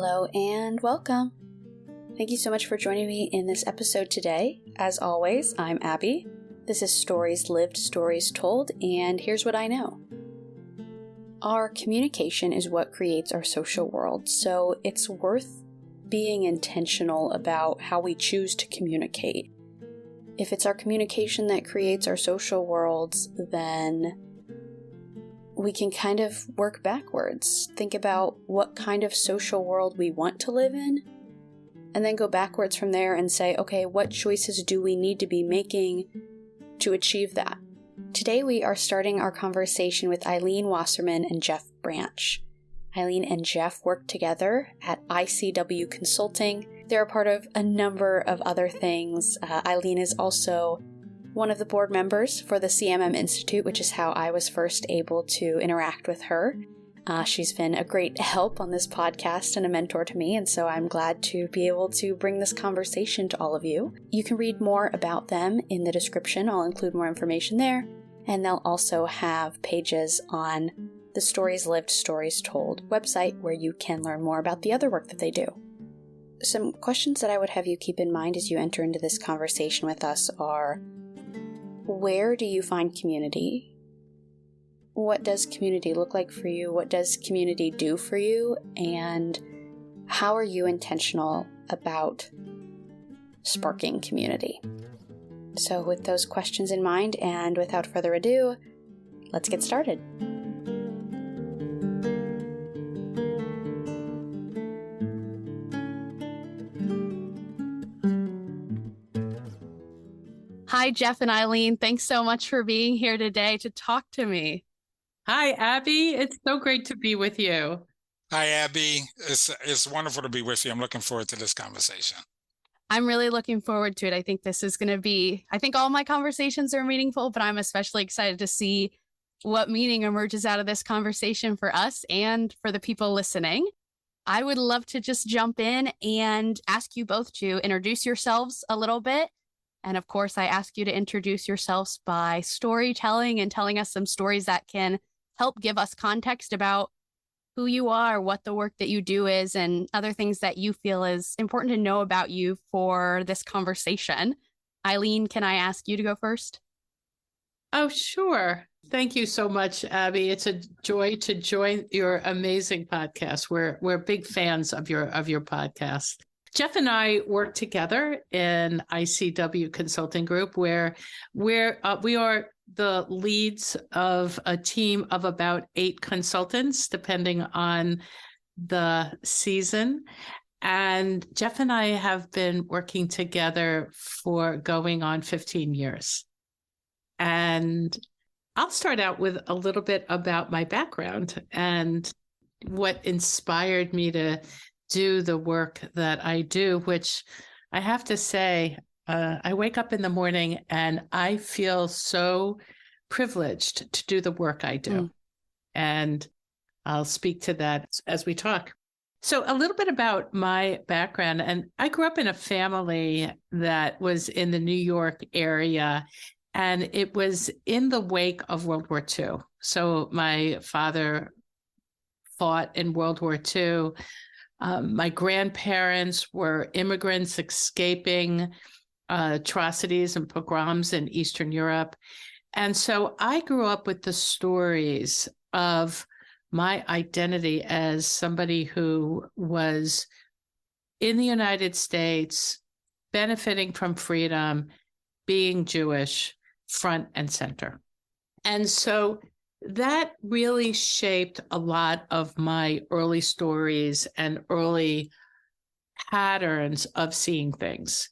Hello and welcome. Thank you so much for joining me in this episode today. As always, I'm Abby. This is Stories Lived, Stories Told, and here's what I know. Our communication is what creates our social world, so it's worth being intentional about how we choose to communicate. If it's our communication that creates our social worlds, then we can kind of work backwards. Think about what kind of social world we want to live in, and then go backwards from there and say, okay, what choices do we need to be making to achieve that? Today we are starting our conversation with Ilene Wasserman and Jeff Branch. Ilene and Jeff work together at ICW Consulting. They're a part of a number of other things. Ilene is also one of the board members for the CMM Institute, which is how I was first able to interact with her. She's been a great help on this podcast and a mentor to me, and so I'm glad to be able to bring this conversation to all of you. You can read more about them in the description. I'll include more information there, and they'll also have pages on the Stories Lived, Stories Told website where you can learn more about the other work that they do. Some questions that I would have you keep in mind as you enter into this conversation with us are: where do you find community? What does community look like for you? What does community do for you? And how are you intentional about sparking community? So with those questions in mind, and without further ado, let's get started. Hi, Jeff and Ilene. Thanks so much for being here today to talk to me. Hi, Abby. It's so great to be with you. Hi, Abby. It's wonderful to be with you. I'm looking forward to this conversation. I'm really looking forward to it. I think this is going to be, I think all my conversations are meaningful, but I'm especially excited to see what meaning emerges out of this conversation for us and for the people listening. I would love to just jump in and ask you both to introduce yourselves a little bit. And of course, I ask you to introduce yourselves by storytelling and telling us some stories that can help give us context about who you are, what the work that you do is, and other things that you feel is important to know about you for this conversation. Ilene, can I ask you to go first? Oh, sure. Thank you so much, Abby. It's a joy to join your amazing podcast. We're big fans of your podcast. Jeff and I work together in ICW Consulting Group, where we are the leads of a team of about 8 consultants, depending on the season. And Jeff and I have been working together for going on 15 years. And I'll start out with a little bit about my background and what inspired me to do the work that I do, which I have to say, I wake up in the morning and I feel so privileged to do the work I do. And I'll speak to that as we talk. So a little bit about my background. And I grew up in a family that was in the New York area, and it was in the wake of World War II. So my father fought in World War II. My grandparents were immigrants escaping atrocities and pogroms in Eastern Europe. And so I grew up with the stories of my identity as somebody who was in the United States, benefiting from freedom, being Jewish, front and center. And so that really shaped a lot of my early stories and early patterns of seeing things.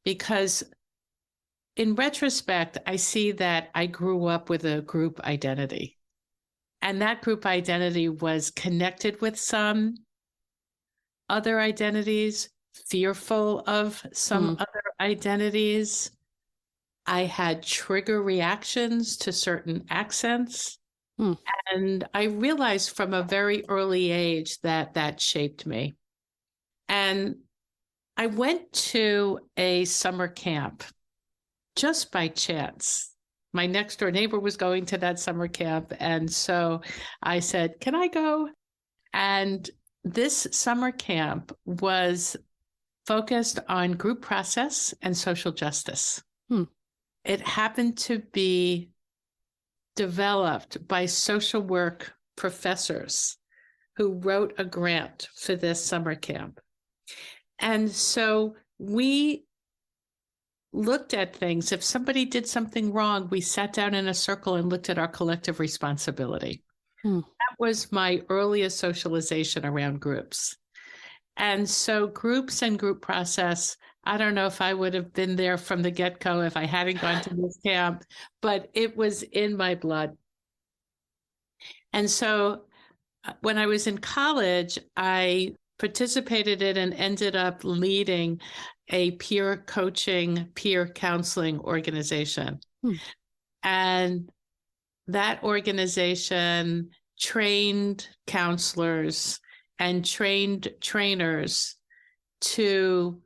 Because in retrospect, I see that I grew up with a group identity. And that group identity was connected with some other identities, fearful of some other identities. I had trigger reactions to certain accents. And I realized from a very early age that shaped me. And I went to a summer camp just by chance. My next door neighbor was going to that summer camp. And so I said, can I go? And this summer camp was focused on group process and social justice. It happened to be developed by social work professors who wrote a grant for this summer camp. And so we looked at things. If somebody did something wrong, we sat down in a circle and looked at our collective responsibility. That was my earliest socialization around groups. And so groups and group process, I don't know if I would have been there from the get-go if I hadn't gone to this camp, but it was in my blood. And so when I was in college, I participated in and ended up leading a peer coaching, peer counseling organization. And that organization trained counselors and trained trainers to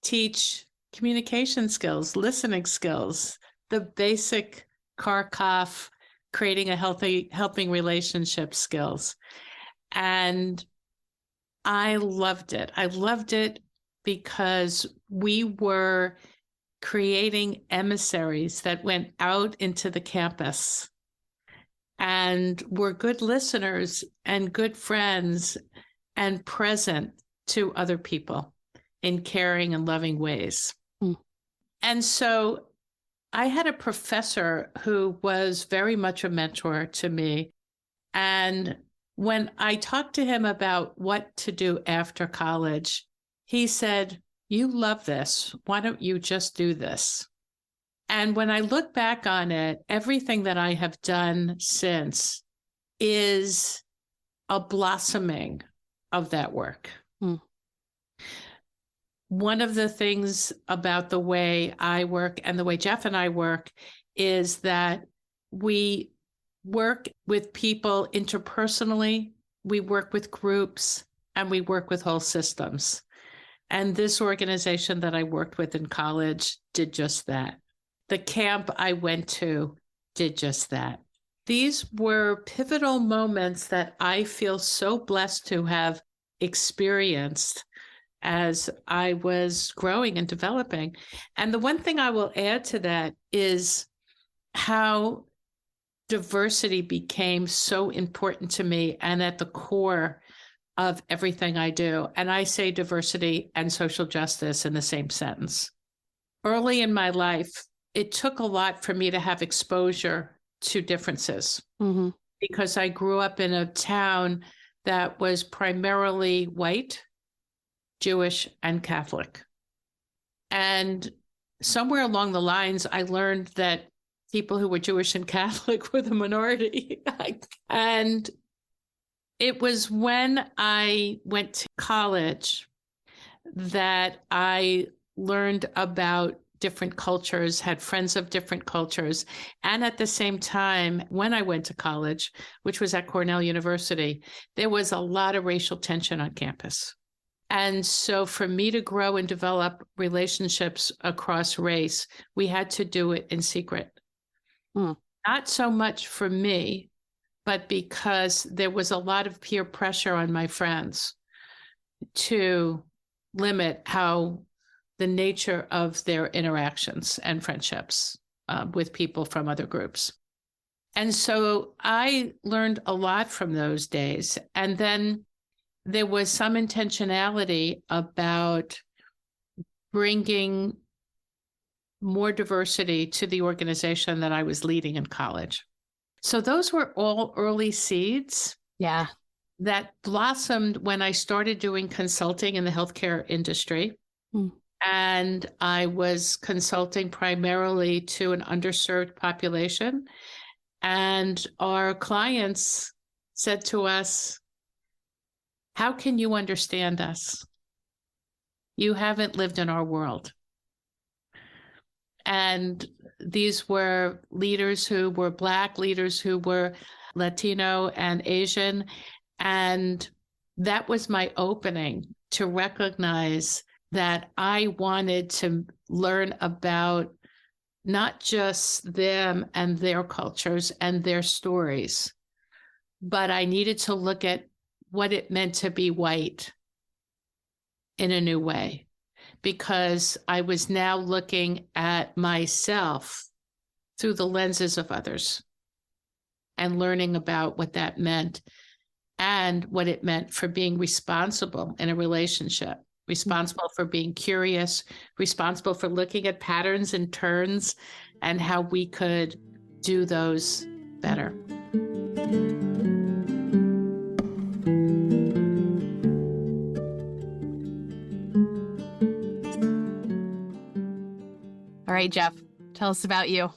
teach communication skills, listening skills, the basic Kharkov, creating a helping relationship skills. And I loved it. I loved it because we were creating emissaries that went out into the campus and were good listeners and good friends and present to other people in caring and loving ways. And so I had a professor who was very much a mentor to me. And when I talked to him about what to do after college, he said, "You love this. Why don't you just do this?" And when I look back on it, everything that I have done since is a blossoming of that work. One of the things about the way I work and the way Jeff and I work is that we work with people interpersonally, we work with groups, and we work with whole systems. And this organization that I worked with in college did just that. The camp I went to did just that. These were pivotal moments that I feel so blessed to have experienced as I was growing and developing. And the one thing I will add to that is how diversity became so important to me and at the core of everything I do. And I say diversity and social justice in the same sentence. Early in my life, it took a lot for me to have exposure to differences because I grew up in a town that was primarily white, Jewish, and Catholic. And somewhere along the lines, I learned that people who were Jewish and Catholic were the minority. And it was when I went to college that I learned about different cultures, had friends of different cultures. And at the same time, when I went to college, which was at Cornell University, there was a lot of racial tension on campus. And so for me to grow and develop relationships across race, we had to do it in secret. Not so much for me, but because there was a lot of peer pressure on my friends to limit how the nature of their interactions and friendships with people from other groups. And so I learned a lot from those days. And then there was some intentionality about bringing more diversity to the organization that I was leading in college. So those were all early seeds. Yeah. That blossomed when I started doing consulting in the healthcare industry. And I was consulting primarily to an underserved population. And our clients said to us, "How can you understand us? You haven't lived in our world." And these were leaders who were Black, leaders who were Latino and Asian. And that was my opening to recognize that I wanted to learn about not just them and their cultures and their stories, but I needed to look at what it meant to be white in a new way, because I was now looking at myself through the lenses of others and learning about what that meant and what it meant for being responsible in a relationship, responsible for being curious, responsible for looking at patterns and turns and how we could do those better. All right, Jeff, tell us about you.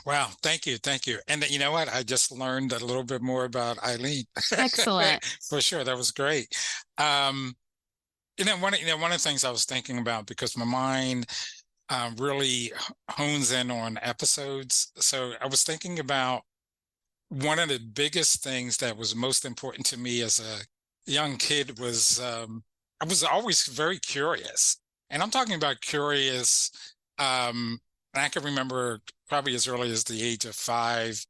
Wow. Thank you. And you know what? I just learned a little bit more about Ilene. Excellent. For sure. That was great. One of the things I was thinking about, because my mind really hones in on episodes. So I was thinking about one of the biggest things that was most important to me as a young kid was I was always very curious. And I'm talking about curious. And I can remember probably as early as the age of 5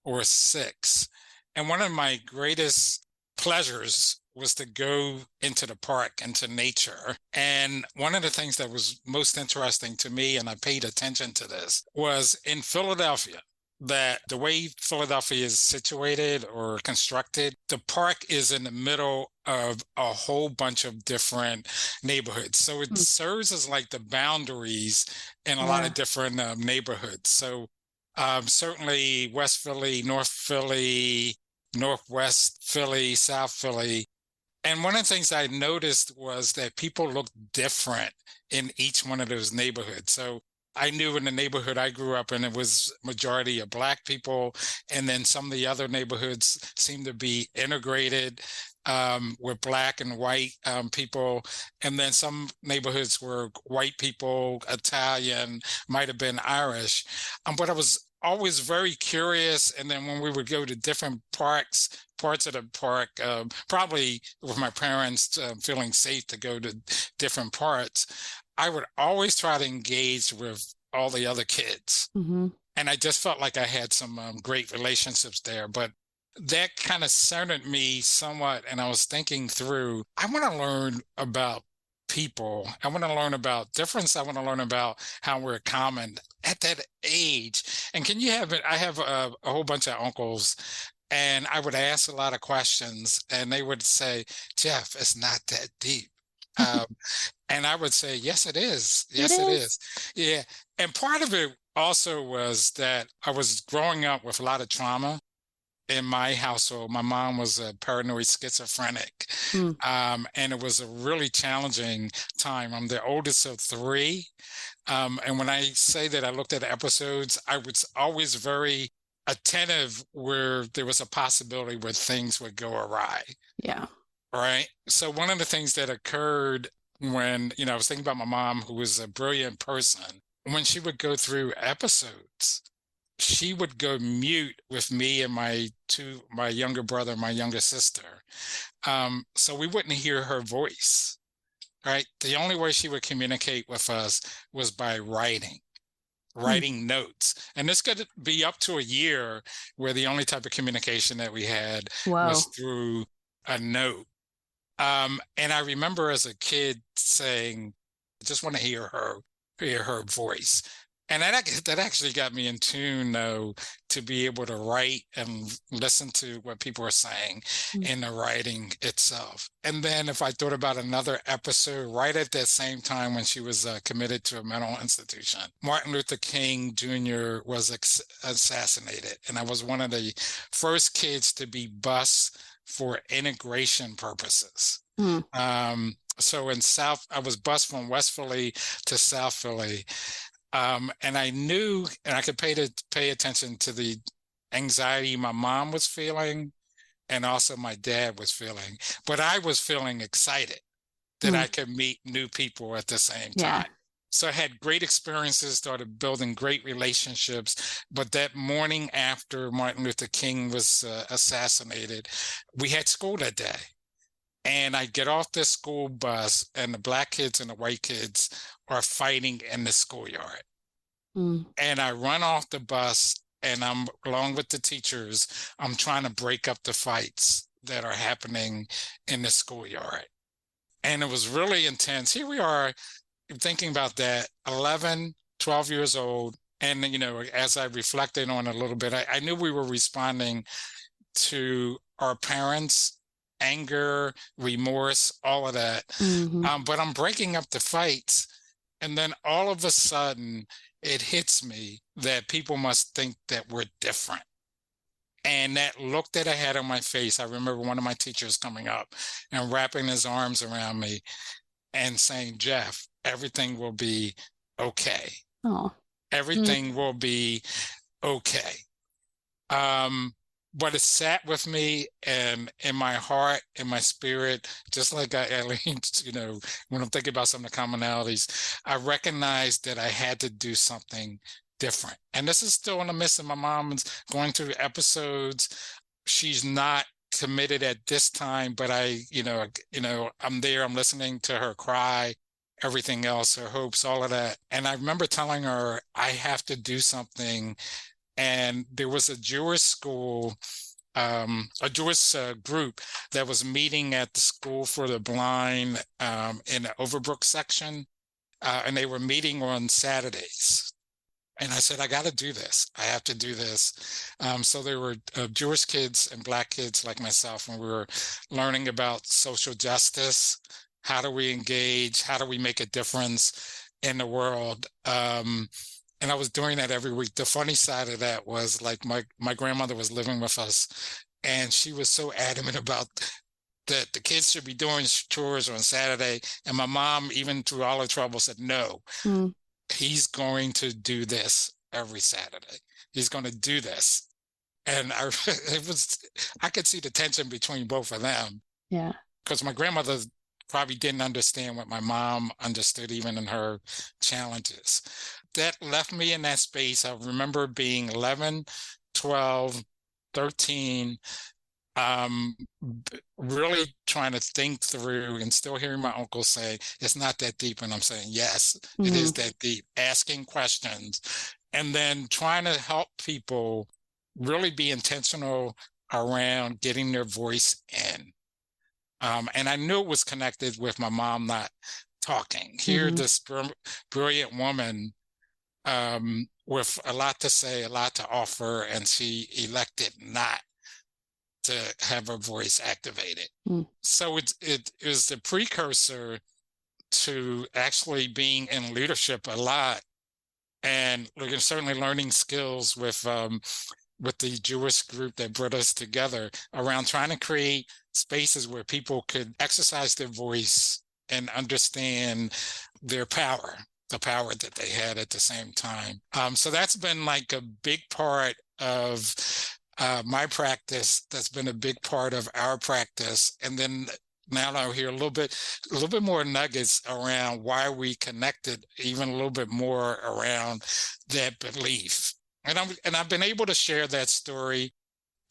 or 6. And one of my greatest pleasures was to go into the park, into nature. And one of the things that was most interesting to me, and I paid attention to this, was in Philadelphia, that the way Philadelphia is situated or constructed, the park is in the middle of a whole bunch of different neighborhoods. So it serves as like the boundaries in a lot of different neighborhoods. So certainly West Philly, North Philly, Northwest Philly, South Philly. And one of the things I noticed was that people looked different in each one of those neighborhoods. So I knew in the neighborhood I grew up in, it was majority of Black people. And then some of the other neighborhoods seemed to be integrated with Black and white people. And then some neighborhoods were white people, Italian, might have been Irish. But I was always very curious. And then when we would go to different parts of the park, probably with my parents feeling safe to go to different parts, I would always try to engage with all the other kids. Mm-hmm. And I just felt like I had some great relationships there. But that kind of centered me somewhat. And I was thinking through, I want to learn about people. I want to learn about difference. I want to learn about how we're common at that age. And can you have it? I have a whole bunch of uncles, and I would ask a lot of questions, and they would say, Jeff, it's not that deep. And I would say, yes, it is. Yes, it is. Yeah. And part of it also was that I was growing up with a lot of trauma in my household. My mom was a paranoid schizophrenic. And it was a really challenging time. I'm the oldest of 3. And when I say that I looked at episodes, I was always very attentive where there was a possibility where things would go awry. Yeah. Right. So one of the things that occurred when, I was thinking about my mom, who was a brilliant person, when she would go through episodes, she would go mute with me and my younger brother, and my younger sister. So we wouldn't hear her voice. Right. The only way she would communicate with us was by writing notes. And this could be up to a year where the only type of communication that we had was through a note. And I remember as a kid saying, I just want to hear her voice. And that actually got me in tune, though, to be able to write and listen to what people are saying in the writing itself. And then if I thought about another episode right at that same time when she was committed to a mental institution, Martin Luther King Jr. was assassinated. And I was one of the first kids to be bused for integration purposes. So I was bused from West Philly to South Philly. And I knew, and I could pay attention to the anxiety my mom was feeling and also my dad was feeling. But I was feeling excited that I could meet new people at the same time. So I had great experiences, started building great relationships. But that morning after Martin Luther King was assassinated, we had school that day. And I get off the school bus, and the Black kids and the white kids are fighting in the schoolyard. And I run off the bus, and I'm along with the teachers. I'm trying to break up the fights that are happening in the schoolyard. And it was really intense. Here we are thinking about that, 11, 12 years old. And, as I reflected on it a little bit, I knew we were responding to our parents' anger, remorse, all of that. But I'm breaking up the fights. And then all of a sudden, it hits me that people must think that we're different. And that look that I had on my face, I remember one of my teachers coming up and wrapping his arms around me and saying, Jeff, everything will be okay. Oh. Everything will be okay. But it sat with me and in my heart, in my spirit, just like Ilene, when I'm thinking about some of the commonalities, I recognized that I had to do something different. And this is still in the midst of my mom's going through episodes. She's not committed at this time, but I'm there, I'm listening to her cry, everything else, her hopes, all of that. And I remember telling her, I have to do something. And there was a Jewish school, a Jewish group that was meeting at the School for the Blind in the Overbrook section. And they were meeting on Saturdays. And I said, I got to do this. I have to do this. So there were Jewish kids and Black kids like myself, and we were learning about social justice. How do we engage? How do we make a difference in the world? And I was doing that every week. The funny side of that was like my grandmother was living with us, and she was so adamant about that the kids should be doing chores on Saturday. And my mom, even through all her trouble, said, no, he's going to do this every Saturday. He's going to do this. And I could see the tension between both of them. Yeah. Because my grandmother probably didn't understand what my mom understood, even in her challenges. That left me in that space. I remember being 11, 12, 13, really trying to think through and still hearing my uncle say, it's not that deep. And I'm saying, yes, it is that deep. Asking questions and then trying to help people really be intentional around getting their voice in. And I knew it was connected with my mom not talking. Here, this brilliant woman with a lot to say, a lot to offer, and she elected not to have her voice activated. So it is the precursor to actually being in leadership a lot, and certainly learning skills with the Jewish group that brought us together around trying to create spaces where people could exercise their voice and understand their power, the power that they had at the same time. So that's been like a big part of my practice. That's been a big part of our practice. And then now I'll hear a little bit more nuggets around why we connected, even a little bit more around that belief. And I've been able to share that story.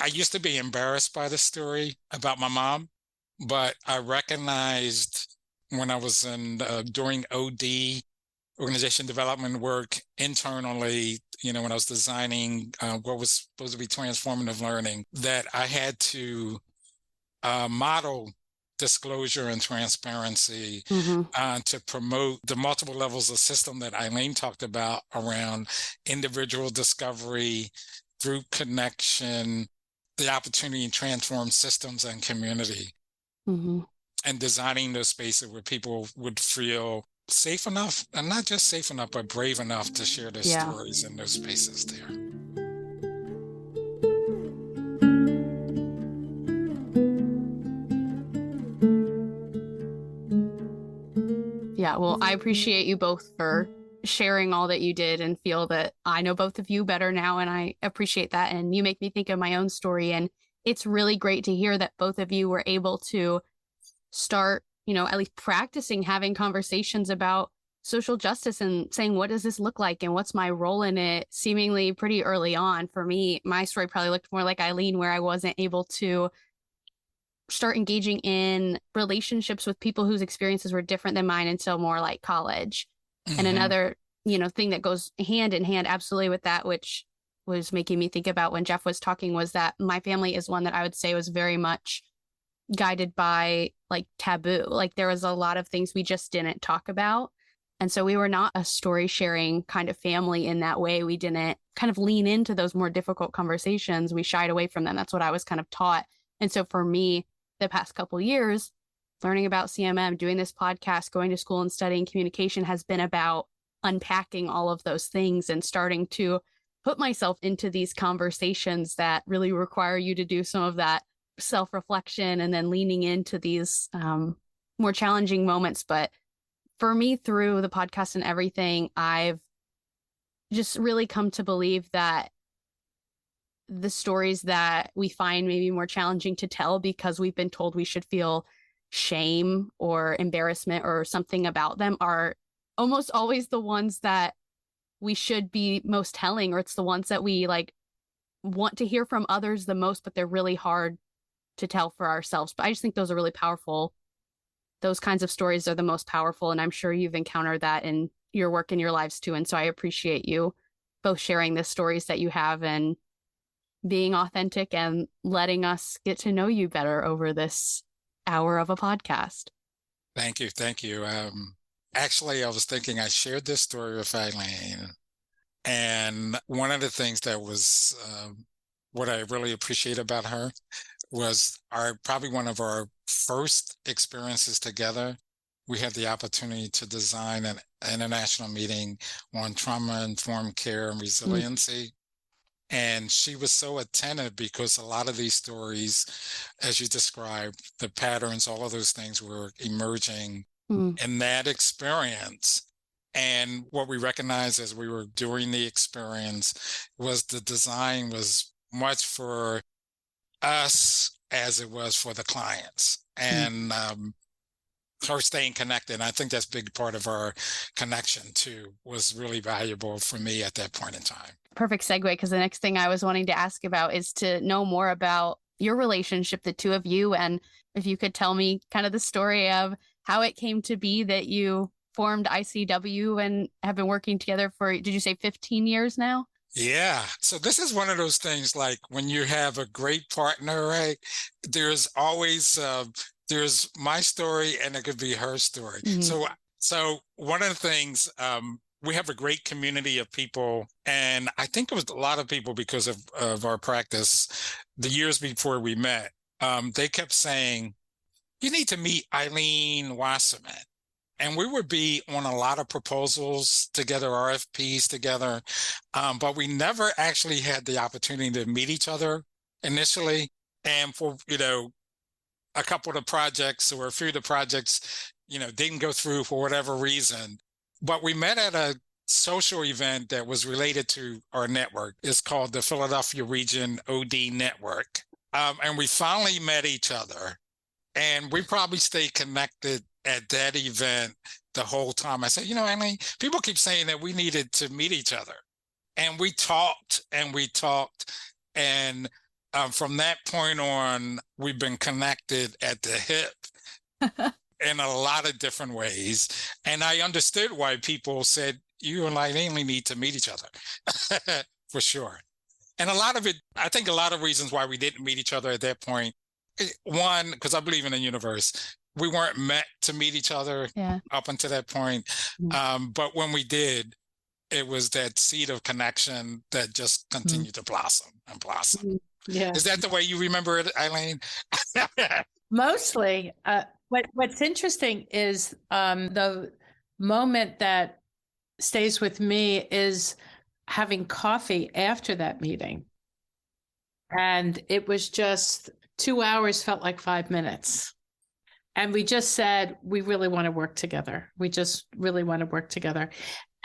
I used to be embarrassed by the story about my mom, but I recognized when I was doing OD, organization development work internally, when I was designing what was supposed to be transformative learning, that I had to model disclosure and transparency to promote the multiple levels of system that Ilene talked about around individual discovery, group connection, the opportunity to transform systems and community, and designing those spaces where people would feel safe enough, and not just safe enough, but brave enough to share their stories in those spaces there. Yeah, well, I appreciate you both for sharing all that you did and feel that I know both of you better now, and I appreciate that. And you make me think of my own story, and it's really great to hear that both of you were able to start, at least practicing having conversations about social justice and saying, what does this look like and what's my role in it, seemingly pretty early on. For me, my story probably looked more like Ilene, where I wasn't able to start engaging in relationships with people whose experiences were different than mine until more like college. And another, thing that goes hand in hand absolutely with that, which was making me think about when Jeff was talking, was that my family is one that I would say was very much guided by like taboo. Like there was a lot of things we just didn't talk about. And so we were not a story sharing kind of family in that way. We didn't kind of lean into those more difficult conversations. We shied away from them. That's what I was kind of taught. And so for me, the past couple of years, learning about CMM, doing this podcast, going to school and studying communication has been about unpacking all of those things and starting to put myself into these conversations that really require you to do some of that self-reflection and then leaning into these more challenging moments. But for me, through the podcast and everything, I've just really come to believe that the stories that we find maybe more challenging to tell because we've been told we should feel shame or embarrassment or something about them are almost always the ones that we should be most telling, or it's the ones that we like want to hear from others the most, but they're really hard to tell for ourselves. But I just think those are really powerful. Those kinds of stories are the most powerful. And I'm sure you've encountered that in your work in your lives too. And so I appreciate you both sharing the stories that you have and being authentic and letting us get to know you better over this hour of a podcast. Thank you. Thank you. Actually, I was thinking I shared this story with Ilene. And one of the things that was what I really appreciate about her was probably one of our first experiences together. We had the opportunity to design an international meeting on trauma-informed care and resiliency. And she was so attentive because a lot of these stories, as you described, the patterns, all of those things were emerging in that experience. And what we recognized as we were doing the experience was the design was much for us as it was for the clients. And her staying connected. And I think that's a big part of our connection too, was really valuable for me at that point in time. Perfect segue, because the next thing I was wanting to ask about is to know more about your relationship, the two of you, and if you could tell me kind of the story of how it came to be that you formed ICW and have been working together for, did you say 15 years now? Yeah. So this is one of those things, like when you have a great partner, right? There's always, there's my story and it could be her story. So one of the things, we have a great community of people, and I think it was a lot of people because of our practice the years before we met. They kept saying, you need to meet Ilene Wasserman. And we would be on a lot of proposals together, RFPs together, but we never actually had the opportunity to meet each other initially. And for, a couple of the projects or a few of the projects, didn't go through for whatever reason. But we met at a social event that was related to our network. It's called the Philadelphia Region OD Network. And we finally met each other. And we probably stayed connected at that event the whole time. I said, Ilene, people keep saying that we needed to meet each other. And we talked and we talked. And from that point on, we've been connected at the hip in a lot of different ways. And I understood why people said, you and Ilene need to meet each other, for sure. And a lot of it, I think a lot of reasons why we didn't meet each other at that point. One, because I believe in the universe. We weren't meant to meet each other up until that point. But when we did, it was that seed of connection that just continued to blossom and blossom. Yeah. Is that the way you remember it, Ilene? Mostly. What's interesting is the moment that stays with me is having coffee after that meeting. And it was just 2 hours felt like 5 minutes. And we just said, we really want to work together. We just really want to work together.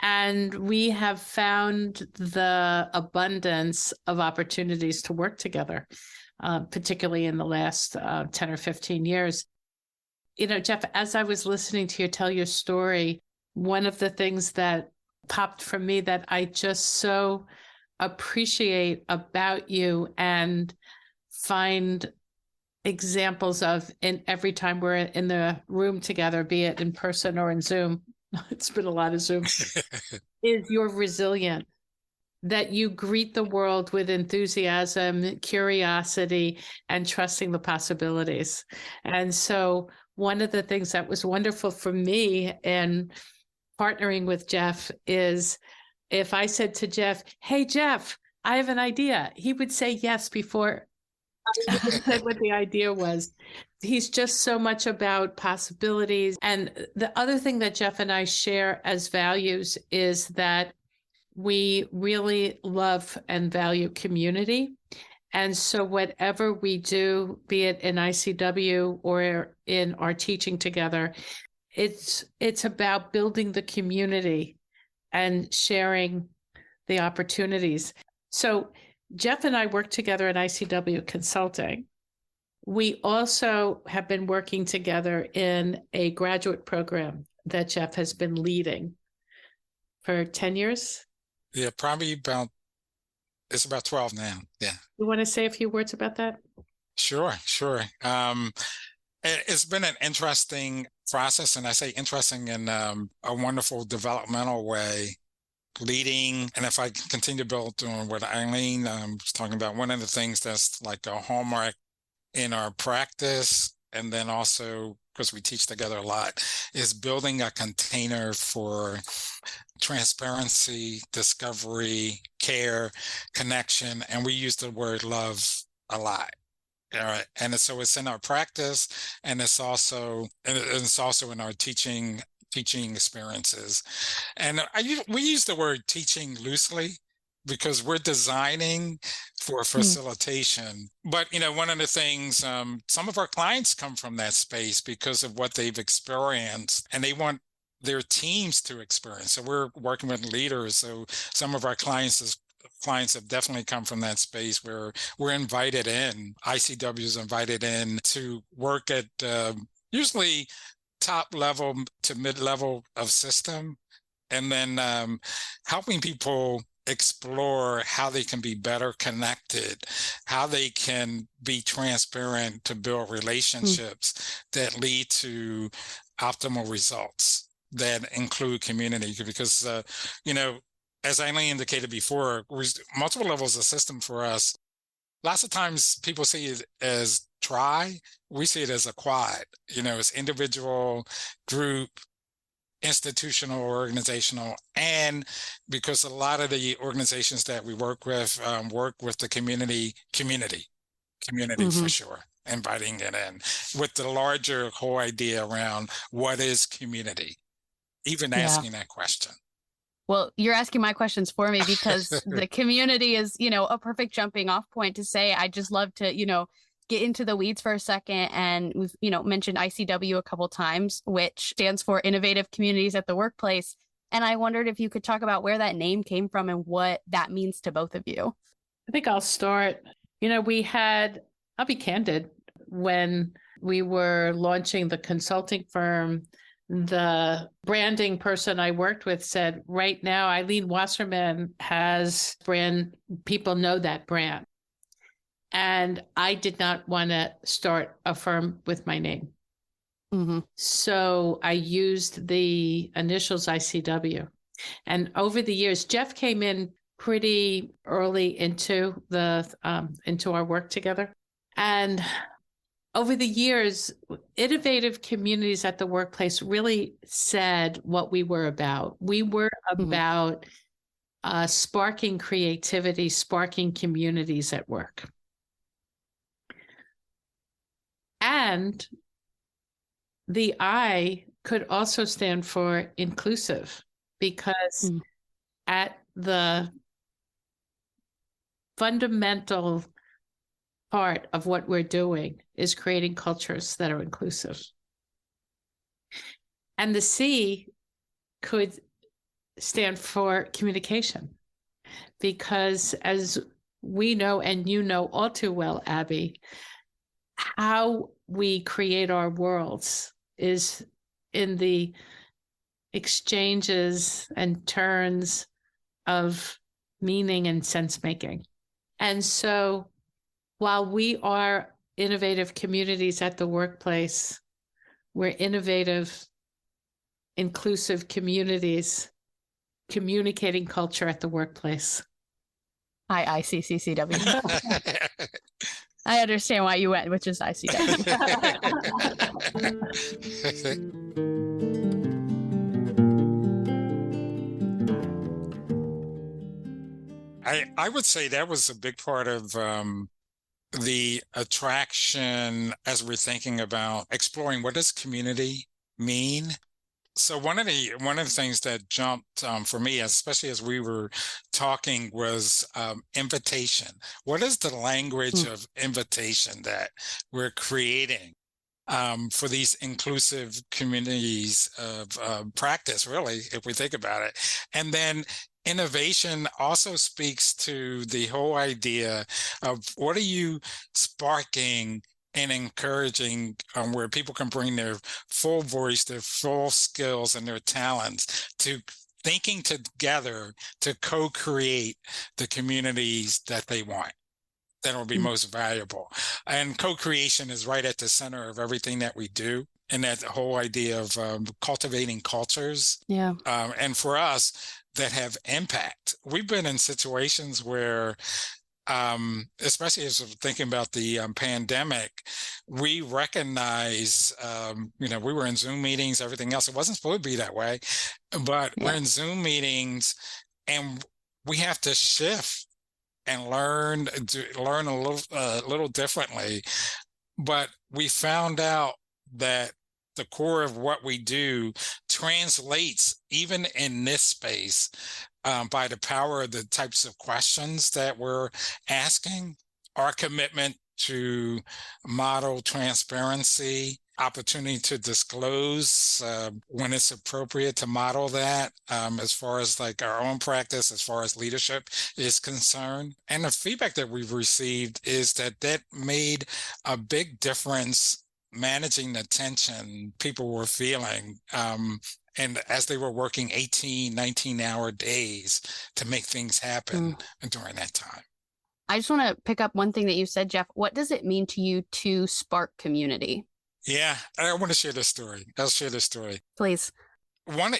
And we have found the abundance of opportunities to work together, particularly in the last 10 or 15 years. Jeff, as I was listening to you tell your story, one of the things that popped from me that I just so appreciate about you and find examples of in every time we're in the room together, be it in person or in Zoom, it's been a lot of Zoom, is you're resilient. that you greet the world with enthusiasm, curiosity, and trusting the possibilities. And so one of the things that was wonderful for me in partnering with Jeff is if I said to Jeff, "Hey, Jeff, I have an idea," he would say yes before I even said what the idea was. He's just so much about possibilities. And the other thing that Jeff and I share as values is that we really love and value community. And so whatever we do, be it in ICW or in our teaching together, it's about building the community and sharing the opportunities. So Jeff and I work together at ICW Consulting. We also have been working together in a graduate program that Jeff has been leading for 10 years. Yeah, it's about 12 now. Yeah. You want to say a few words about that? Sure. It's been an interesting process, and I say interesting in a wonderful developmental way, leading. And if I continue to build on what Ilene was talking about, one of the things that's like a hallmark in our practice, and then also because we teach together a lot, is building a container for transparency, discovery, care, connection. And we use the word love a lot. All right. And so it's in our practice, and it's also in our teaching experiences. And we use the word teaching loosely because we're designing for facilitation. But, one of the things, some of our clients come from that space because of what they've experienced, and they want their teams to experience. So we're working with leaders. So some of our clients have definitely come from that space where we're invited in. ICW is invited in to work at usually top level to mid-level of system, and then helping people explore how they can be better connected, how they can be transparent to build relationships that lead to optimal results that include community. Because, as Ilene indicated before, multiple levels of system for us. Lots of times people see it as tri, we see it as a quad. It's individual, group, institutional, organizational, and because a lot of the organizations that we work with the community for sure, inviting it in with the larger whole idea around what is community, even asking that question. Well, you're asking my questions for me because the community is, a perfect jumping off point to say, I just love to, get into the weeds for a second. And we've, mentioned ICW a couple times, which stands for Innovative Communities at the Workplace. And I wondered if you could talk about where that name came from and what that means to both of you. I think I'll start. I'll be candid, when we were launching the consulting firm, the branding person I worked with said, right now, Ilene Wasserman has brand, people know that brand. And I did not want to start a firm with my name. So I used the initials ICW. And over the years, Jeff came in pretty early into our work together. And over the years, Innovative Communities at the Workplace really said what we were about. We were about sparking creativity, sparking communities at work. And the I could also stand for inclusive, because at the fundamental part of what we're doing is creating cultures that are inclusive. And the C could stand for communication, because as we know, and you know all too well, Abby, how we create our worlds is in the exchanges and turns of meaning and sense making. And so while we are innovative communities at the workplace, we're innovative, inclusive communities communicating culture at the workplace. ICCCW. I understand why you went, which is ICW. I would say that was a big part of the attraction as we're thinking about exploring what does community mean. So one of the things that jumped for me, especially as we were talking, was invitation. What is the language of invitation that we're creating for these inclusive communities of practice, really, if we think about it? And then innovation also speaks to the whole idea of what are you sparking and encouraging where people can bring their full voice, their full skills, and their talents to thinking together to co-create the communities that they want, that will be most valuable. And co-creation is right at the center of everything that we do. And that whole idea of cultivating cultures. Yeah. And for us that have impact, we've been in situations where especially as we're thinking about the pandemic, we recognize, we were in Zoom meetings, everything else. It wasn't supposed to be that way, but we're in Zoom meetings and we have to shift and learn a little differently. But we found out that the core of what we do translates even in this space by the power of the types of questions that we're asking, our commitment to model transparency, opportunity to disclose when it's appropriate to model that as far as like our own practice, as far as leadership is concerned. And the feedback that we've received is that made a big difference managing the tension people were feeling. And as they were working 18, 19-hour days to make things happen during that time. I just want to pick up one thing that you said, Jeff. What does it mean to you to spark community? Yeah, I want to share this story. I'll share this story. Please. One,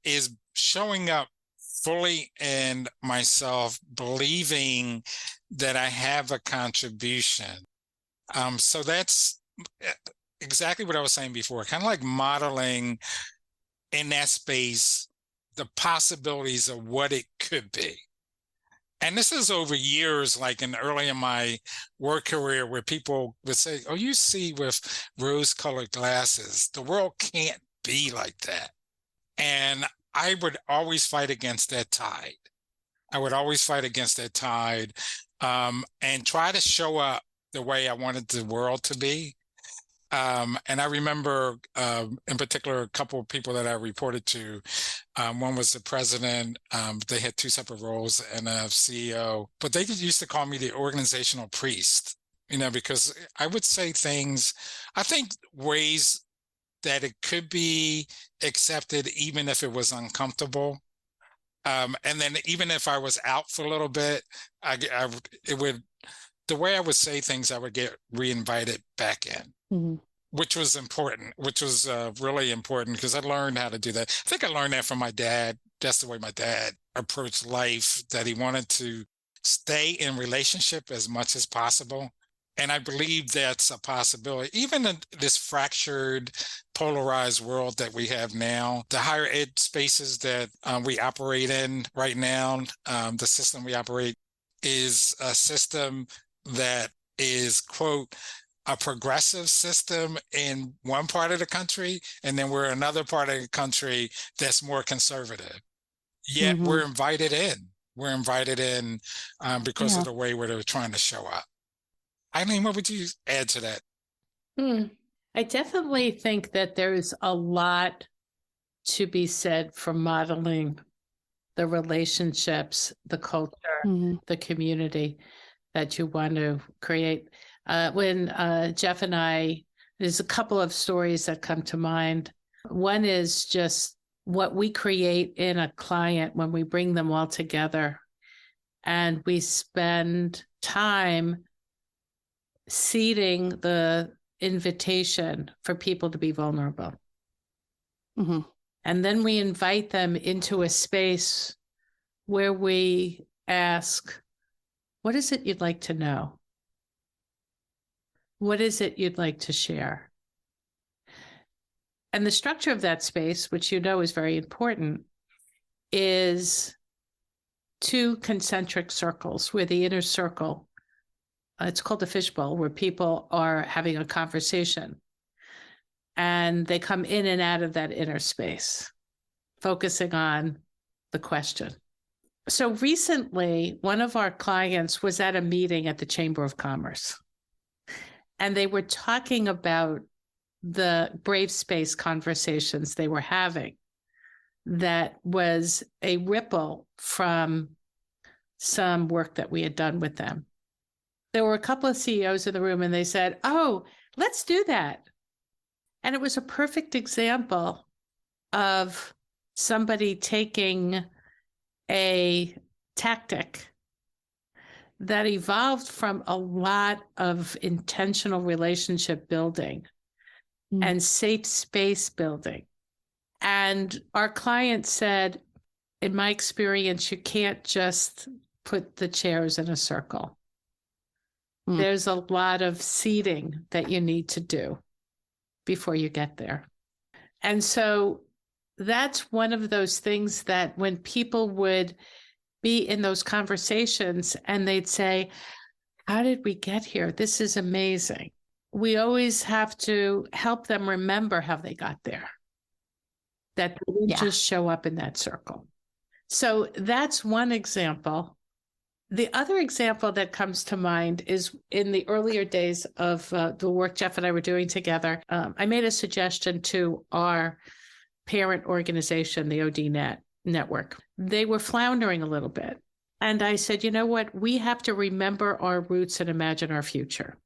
is showing up fully in myself, believing that I have a contribution. So that's exactly what I was saying before, kind of like modeling in that space the possibilities of what it could be. And this is over years, like early in my work career, where people would say, oh, you see with rose-colored glasses, the world can't be like that. And I would always fight against that tide. And try to show up the way I wanted the world to be. And I remember, in particular, a couple of people that I reported to. One was the president. They had two separate roles, and a CEO. But they used to call me the organizational priest, because I would say things, I think ways that it could be accepted, even if it was uncomfortable. And then even if I was out for a little bit, the way I would say things, I would get re-invited back in. Which was important, which was really important because I learned how to do that. I think I learned that from my dad. That's the way my dad approached life, that he wanted to stay in relationship as much as possible. And I believe that's a possibility. Even in this fractured, polarized world that we have now, the higher ed spaces that we operate in right now, the system we operate is a system that is, quote, a progressive system in one part of the country, and then we're another part of the country that's more conservative. Yet we're invited in. We're invited in because of the way where they're trying to show up. Ilene, what would you add to that? I definitely think that there's a lot to be said for modeling the relationships, the culture, the community that you want to create. When Jeff and I, there's a couple of stories that come to mind. One is just what we create in a client when we bring them all together and we spend time seeding the invitation for people to be vulnerable. And then we invite them into a space where we ask, What is it you'd like to know? What is it you'd like to share? And the structure of that space, which you know is very important, is 2 concentric circles, where the inner circle, it's called a fishbowl, where people are having a conversation. And they come in and out of that inner space, focusing on the question. So recently, one of our clients was at a meeting at the Chamber of Commerce, and they were talking about the brave space conversations they were having. That was a ripple from some work that we had done with them. There were a couple of CEOs in the room, and they said, "Oh, let's do that." And it was a perfect example of somebody taking a tactic that evolved from a lot of intentional relationship building and safe space building. And our client said, in my experience, you can't just put the chairs in a circle. There's a lot of seating that you need to do before you get there. And so that's one of those things that when people would be in those conversations and they'd say, "How did we get here? This is amazing." We always have to help them remember how they got there, that they didn't just show up in that circle. So that's one example. The other example that comes to mind is in the earlier days of the work Jeff and I were doing together. I made a suggestion to our parent organization, the OD network. They were floundering a little bit. And I said, you know what? We have to remember our roots and imagine our future.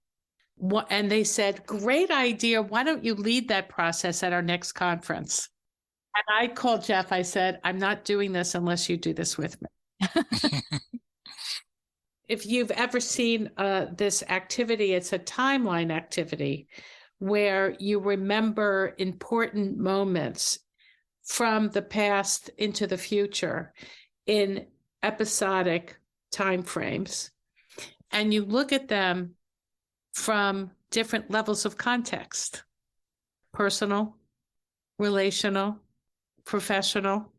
And they said, great idea. Why don't you lead that process at our next conference? And I called Jeff. I said, I'm not doing this unless you do this with me. If you've ever seen this activity, it's a timeline activity where you remember important moments from the past into the future in episodic timeframes. And you look at them from different levels of context: personal, relational, professional,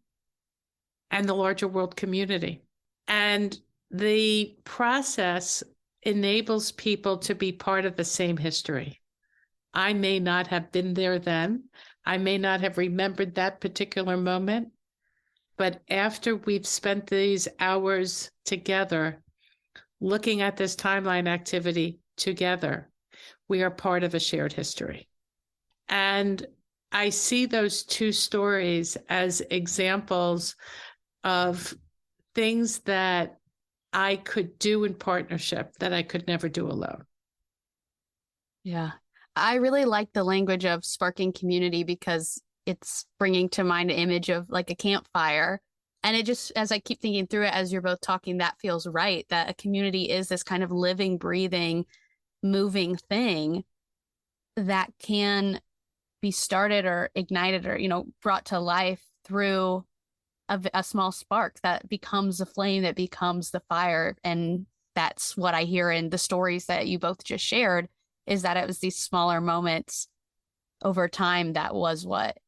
and the larger world community. And the process enables people to be part of the same history. I may not have been there then. I may not have remembered that particular moment. But after we've spent these hours together, looking at this timeline activity together, we are part of a shared history. And I see those 2 stories as examples of things that I could do in partnership that I could never do alone. Yeah. I really like the language of sparking community because it's bringing to mind an image of like a campfire. And it just, as I keep thinking through it, as you're both talking, that feels right, that a community is this kind of living, breathing, moving thing that can be started or ignited or, brought to life through a small spark that becomes a flame, that becomes the fire. And that's what I hear in the stories that you both just shared, is that it was these smaller moments over time that was what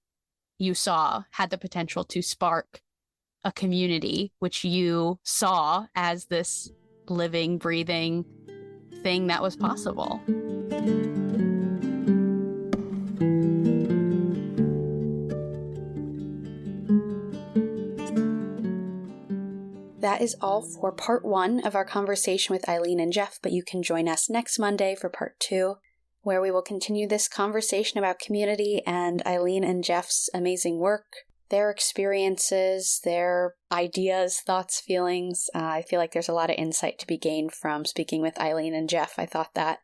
you saw had the potential to spark a community, which you saw as this living, breathing thing that was possible. That is all for part 1 of our conversation with Ilene and Jeff, but you can join us next Monday for part 2, where we will continue this conversation about community and Ilene and Jeff's amazing work, their experiences, their ideas, thoughts, feelings. I feel like there's a lot of insight to be gained from speaking with Ilene and Jeff. I thought that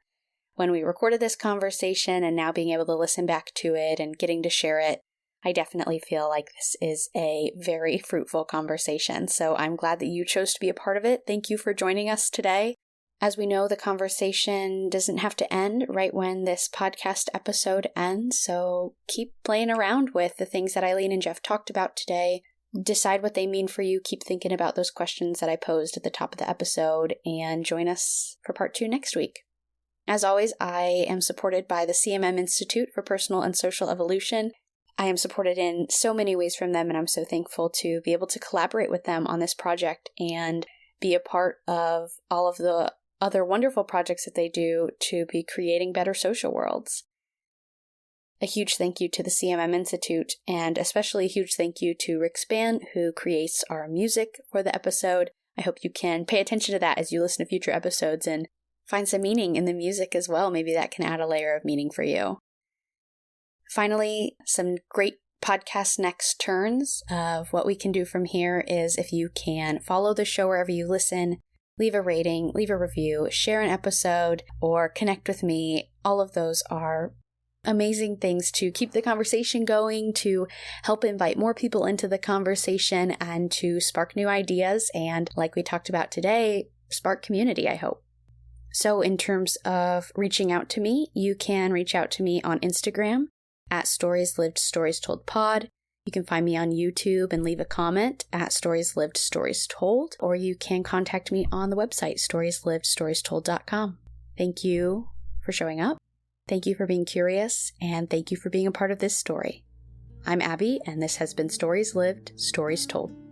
when we recorded this conversation and now being able to listen back to it and getting to share it, I definitely feel like this is a very fruitful conversation. So I'm glad that you chose to be a part of it. Thank you for joining us today. As we know, the conversation doesn't have to end right when this podcast episode ends. So keep playing around with the things that Ilene and Jeff talked about today. decide what they mean for you. Keep thinking about those questions that I posed at the top of the episode, and join us for part 2 next week. As always, I am supported by the CMM Institute for Personal and Social Evolution. I am supported in so many ways from them, and I'm so thankful to be able to collaborate with them on this project and be a part of all of the other wonderful projects that they do to be creating better social worlds. A huge thank you to the CMM Institute, and especially a huge thank you to Rick Spann, who creates our music for the episode. I hope you can pay attention to that as you listen to future episodes and find some meaning in the music as well. Maybe that can add a layer of meaning for you. Finally, some great podcast next turns of what we can do from here is if you can follow the show wherever you listen, leave a rating, leave a review, share an episode, or connect with me. All of those are amazing things to keep the conversation going, to help invite more people into the conversation, and to spark new ideas. And like we talked about today, spark community, I hope. So in terms of reaching out to me, you can reach out to me on Instagram at Stories Lived, Stories Told Pod. You can find me on YouTube and leave a comment at Stories Lived, Stories Told, or you can contact me on the website, storieslived.storiestold.com. Thank you for showing up. Thank you for being curious, and thank you for being a part of this story. I'm Abby, and this has been Stories Lived, Stories Told.